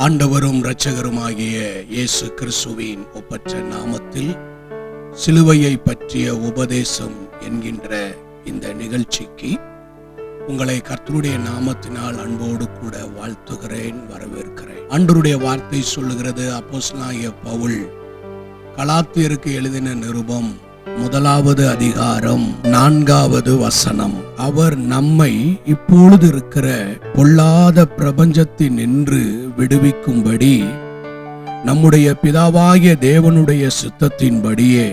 ஆண்டவரும் இரட்சகருமாகிய இயேசு கிறிஸ்துவின் ஒப்பற்ற நாமத்தில் சிலுவையை பற்றிய உபதேசம் என்கின்ற இந்த நிகழ்ச்சிக்கு உங்களை கர்த்தருடைய நாமத்தினால் அன்போடு கூட வாழ்த்துகிறேன், வரவேற்கிறேன். ஆண்டவருடைய வார்த்தை சொல்லுகிறது, அப்போஸ்தலனாகிய பவுல் கலாத்தியருக்கு எழுதின நிருபம் 1வது அதிகாரம் 4வது வசனம். அவர் நம்மை இப்பொழுது இருக்கிற பொல்லாத பிரபஞ்சத்தினின்று விடுவிக்கும்படி நம்முடைய பிதாவாகிய தேவனுடைய சித்தத்தின்படியே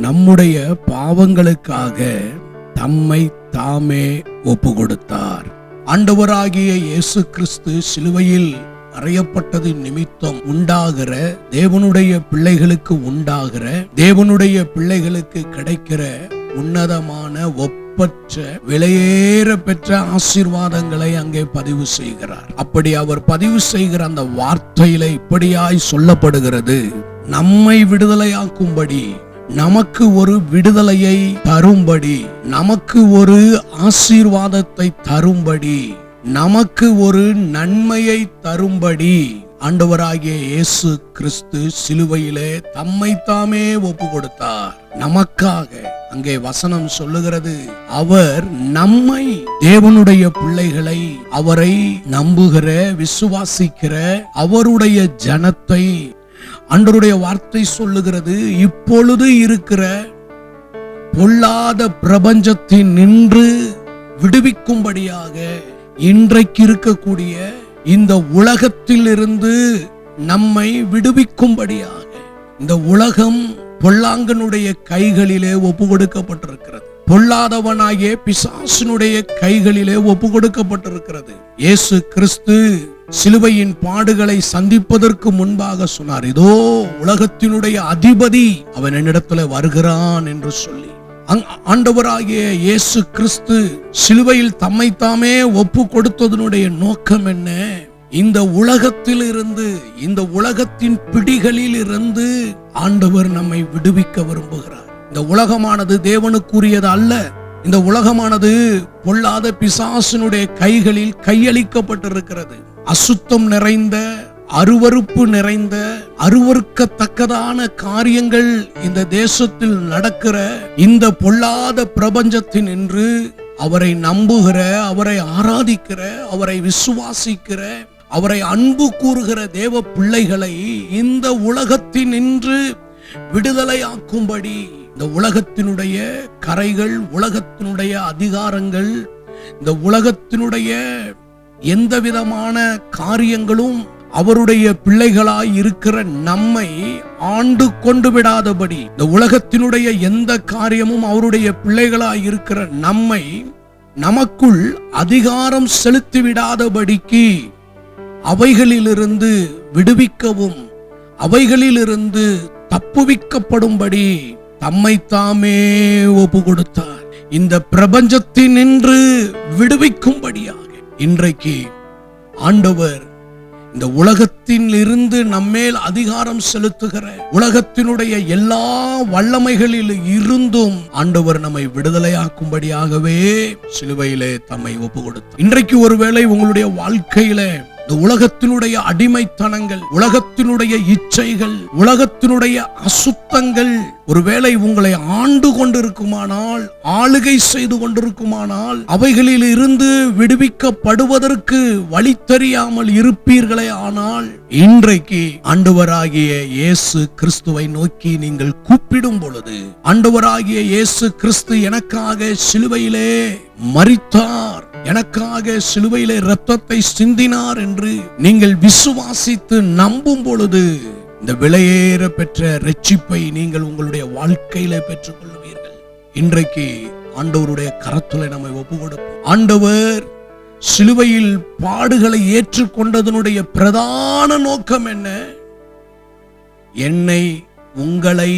நம்முடைய பாவங்களுக்காக தம்மை தாமே ஒப்பு கொடுத்தார். ஆண்டவராகிய இயேசு கிறிஸ்து சிலுவையில் அறையப்பட்டது நிமித்தம் உண்டாகிற தேவனுடைய பிள்ளைகளுக்கு கிடைக்கிற உன்னதமான ஒப்பற்ற விலையேற பெற்ற ஆசீர்வாதங்களை அங்கே பதிவு செய்கிறார். அப்படி அவர் பதிவு செய்கிற அந்த வார்த்தையில இப்படியாய் சொல்லப்படுகிறது, நம்மை விடுதலையாக்கும்படி, நமக்கு ஒரு விடுதலையை தரும்படி, நமக்கு ஒரு ஆசீர்வாதத்தை தரும்படி, நமக்கு ஒரு நன்மையை தரும்படி ஆண்டவராகிய இயேசு கிறிஸ்து சிலுவையிலே தம்மை தாமே ஒப்பு கொடுத்தார். நமக்காக அங்கே வசனம் சொல்லுகிறது, அவர் நம்மை, தேவனுடைய பிள்ளைகளை, அவரை நம்புகிற விசுவாசிக்கிற அவருடைய ஜனத்தை, ஆண்டவருடைய வார்த்தை சொல்லுகிறது, இப்பொழுது இருக்கிற பொல்லாத பிரபஞ்சத்தின் நின்று விடுவிக்கும்படியாக, இன்றைக்கு இருக்கக்கூடிய இந்த உலகத்தில் இருந்து நம்மை விடுவிக்கும்படியாக, இந்த உலகம் பொல்லாங்கனுடைய கைகளிலே ஒப்பு கொடுக்கப்பட்டிருக்கிறது. பொல்லாதவனாகிய பிசாசினுடைய கைகளிலே ஒப்பு கொடுக்கப்பட்டிருக்கிறது. இயேசு கிறிஸ்து சிலுவையின் பாடுகளை சந்திப்பதற்கு முன்பாக சொன்னார், இதோ உலகத்தினுடைய அதிபதி அவன் என்னிடத்துல வருகிறான் என்று சொல்லி, ஆண்டவராகிய இயேசு கிறிஸ்து சிலுவையில் தம்மை தாமே ஒப்பு கொடுத்ததனுடைய நோக்கம் என்ன? இந்த உலகத்தில் இருந்து, இந்த உலகத்தின் பிடிகளில் இருந்து ஆண்டவர் நம்மை விடுவிக்க விரும்புகிறார். இந்த உலகமானது தேவனுக்குரியது அல்ல. இந்த உலகமானது பொல்லாத பிசாசினுடைய கைகளில் கையளிக்கப்பட்டிருக்கிறது. அசுத்தம் நிறைந்த, அருவருப்பு நிறைந்த, அருவருக்கத்தக்கதான காரியங்கள் இந்த தேசத்தில் நடக்கிற இந்த பொல்லாத பிரபஞ்சத்தின் என்று அவரை நம்புகிற, அவரை ஆராதிக்கிற, அவரை விசுவாசிக்கிற, அவரை அன்பு கூறுகிற தேவ பிள்ளைகளை இந்த உலகத்தின் நின்று விடுதலையாக்கும்படி, இந்த உலகத்தினுடைய கரைகள், உலகத்தினுடைய அதிகாரங்கள், இந்த உலகத்தினுடைய எந்த விதமான காரியங்களும் அவருடைய பிள்ளைகளாய் இருக்கிற நம்மை ஆண்டு கொண்டு விடாதபடி, இந்த உலகத்தினுடைய எந்த காரியமும் அவருடைய பிள்ளைகளாய் இருக்கிற நம்மை நமக்குள் அதிகாரம் செலுத்தி விடாதபடிக்கு அவைகளிலிருந்து விடுவிக்கவும், அவைகளிலிருந்து தப்புவிக்கப்படும்படி தம்மை தாமே ஒப்பு கொடுத்தார். இந்த பிரபஞ்சத்தினின்று விடுவிக்கும்படியாக இன்றைக்கு ஆண்டவர் இந்த உலகத்தில் இருந்து நம்மேல் அதிகாரம் செலுத்துகிற, உலகத்தினுடைய எல்லா வல்லமைகளில் இருந்தும் ஆண்டவர் நம்மை விடுதலையாக்கும்படியாகவே சிலுவையிலே தம்மை ஒப்பு கொடுத்தார். இன்றைக்கு ஒருவேளை உங்களுடைய வாழ்க்கையில இந்த உலகத்தினுடைய அடிமைத்தனங்கள், உலகத்தினுடைய இச்சைகள், உலகத்தினுடைய அசுத்தங்கள் ஒருவேளை உங்களை ஆண்டு கொண்டிருக்குமானால், ஆளுகை செய்து கொண்டிருக்குமானால், அவைகளில் இருந்து விடுவிக்கப்படுவதற்கு வழி தெரியாமல் இருப்பீர்களே ஆனால், இன்றைக்கு ஆண்டவராகிய இயேசு கிறிஸ்துவை நோக்கி நீங்கள் கூப்பிடும் பொழுது, ஆண்டவராகிய இயேசு கிறிஸ்து எனக்காக சிலுவையிலே மரித்தார், எனக்காக சிலுவையிலே இரத்தத்தை சிந்தினார் என்று நீங்கள் விசுவாசித்து நம்பும் பொழுது, இந்த விலையேற பெற்ற இரட்சிப்பை நீங்கள் உங்களுடைய வாழ்க்கையில பெற்றுக் கொள்வீர்கள். இன்றைக்கு ஆண்டவருடைய கரத்துல நம்மை ஒப்பு கொடுப்போம். ஆண்டவர் சிலுவையில் பாடுகளை ஏற்றுக்கொண்டதனுடைய பிரதான நோக்கம் என்ன? என்னை, உங்களை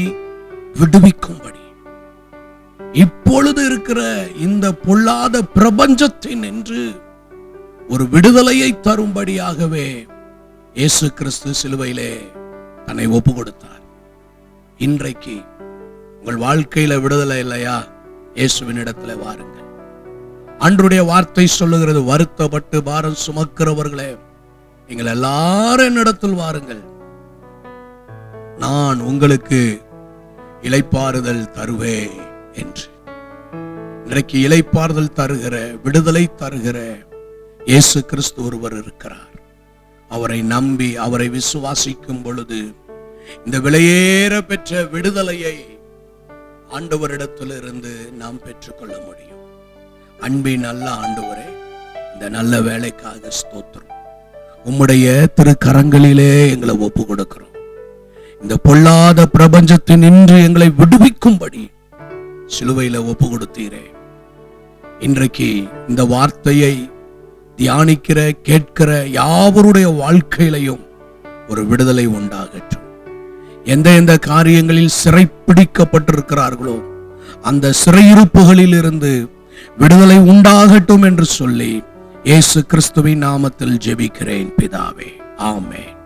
விடுவிக்கும்படி, இப்பொழுது இருக்கிற இந்த பொல்லாத பிரபஞ்சத்தின் என்று ஒரு விடுதலையை தரும்படியாகவே இயேசு கிறிஸ்து சிலுவையிலே தன்னை ஒப்பு கொடுத்தார். இன்றைக்கு உங்கள் வாழ்க்கையில விடுதலை இல்லையா? இயேசுவின் இடத்துல வாருங்கள். அன்றைய வார்த்தை சொல்லுகிறது, வருத்தப்பட்டு பாரம் சுமக்கிறவர்களே நீங்கள் எல்லாரும் என்னிடத்தில் வாருங்கள், நான் உங்களுக்கு இளைப்பாறுதல் தருவேன் என்று. இன்றைக்கு இளைப்பாறுதல் தருகிற, விடுதலை தருகிற இயேசு கிறிஸ்து ஒருவர் இருக்கிறார். அவரை நம்பி அவரை விசுவாசிக்கும் பொழுது இந்த விலையேற பெற்ற விடுதலையை ஆண்டவரிடத்திலிருந்து நாம் பெற்றுக்கொள்ள முடியும். அன்பின் நல்ல ஆண்டவரே, இந்த நல்ல வேலைக்காக ஸ்தோத்திரம். உம்முடைய திருக்கரங்களிலே எங்களை ஒப்பு கொடுக்கிறோம். இந்த பொல்லாத பிரபஞ்சத்தின் இன்று எங்களை விடுவிக்கும்படி சிலுவையில ஒப்பு கொடுத்தீரே. இன்றைக்கு இந்த வார்த்தையை தியானிக்கிற, கேட்கிற யாவருடைய வாழ்க்கையிலையும் ஒரு விடுதலை உண்டாகட்டும். எந்த காரியங்களில் சிறைப்பிடிக்கப்பட்டிருக்கிறார்களோ அந்த சிறையிருப்புகளில் இருந்து விடுதலை உண்டாகட்டும் என்று சொல்லி இயேசு கிறிஸ்துவின் நாமத்தில் ஜெபிக்கிறேன் பிதாவே, ஆமென்.